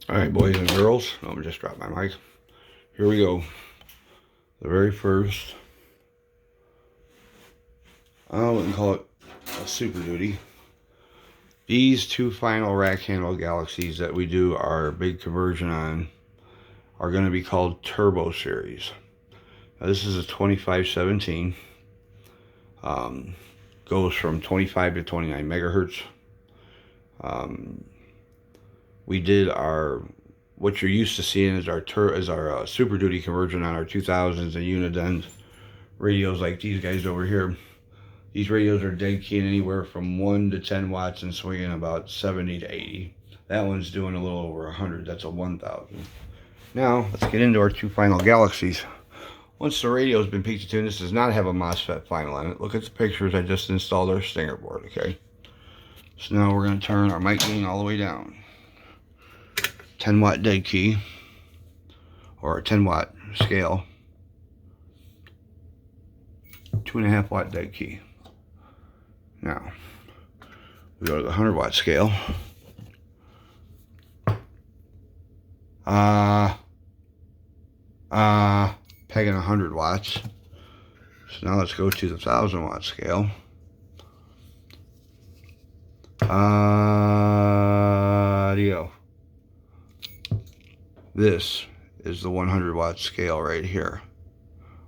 Alright, boys and girls, I'm gonna just drop my mic. Here we go. The very first, I wouldn't call it a Super Duty. These two final rack handle Galaxies that we do our big conversion on are going to be called Turbo Series. Now, this is a 2517. Goes from 25 to 29 megahertz. We did what you're used to seeing is our Super Duty conversion on our 2000s and Unidens radios like these guys over here. These radios are dead keying anywhere from 1 to 10 watts and swinging about 70 to 80. That one's doing a little over 100. That's a 1000. Now, let's get into our two final Galaxies. Once the radio's been peaked to tune, this does not have a MOSFET final on it. Look at the pictures. I just installed our Stinger board, okay? So now we're going to turn our mic gain all the way down. 10 watt dead key, or a 10 watt scale. 2.5 watt dead key. Now, we go to the 100 watt scale. Pegging 100 watts. So now let's go to the 1000 watt scale. Audio. This is the 100 watt scale right here,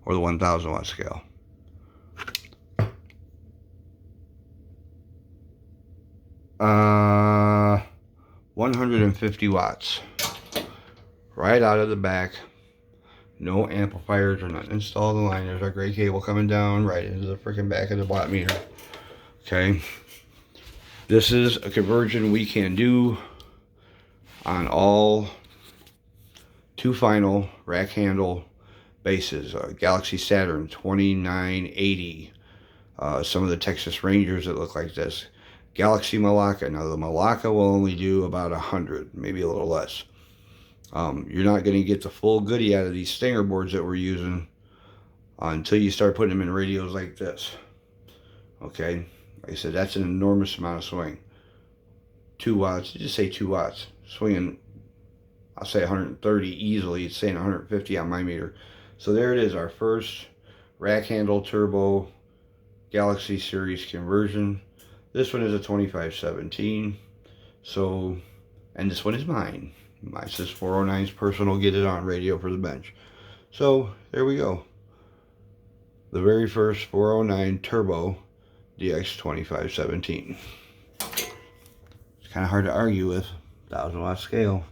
or the 1000 watt scale. Uh, 150 watts. Right out of the back. No amplifiers or nothing installed in the line. There's our gray cable coming down right into the freaking back of the watt meter. Okay. This is a conversion we can do on all two final rack handle bases. Galaxy Saturn 2980. Some of the Texas Rangers that look like this. Galaxy Malacca. Now the Malacca will only do about 100, maybe a little less. You're not going to get the full goodie out of these Stinger boards that we're using until you start putting them in radios like this. Okay, like I said, that's an enormous amount of swing. 2 watts, just say 2 watts. Swinging, I'll say 130 easily. It's saying 150 on my meter. So there it is, our first rack handle turbo Galaxy series conversion. This one is a 2517. So, and this one is mine. My Sys 409's personal get it on radio for the bench. So there we go. The very first 409 Turbo DX2517. It's kind of hard to argue with. 1000 watt scale.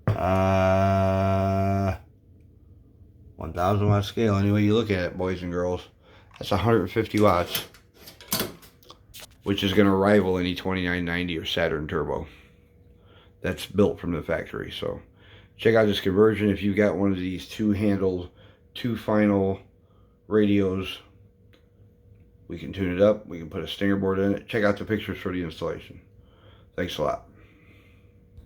1000 watt scale. Any way you look at it, boys and girls. That's 150 watts. Which is going to rival any 2990 or Saturn Turbo. That's built from the factory. So check out this conversion. If you've got one of these two-handled, two final radios, we can tune it up. We can put a Stinger board in it. Check out the pictures for the installation. Thanks a lot.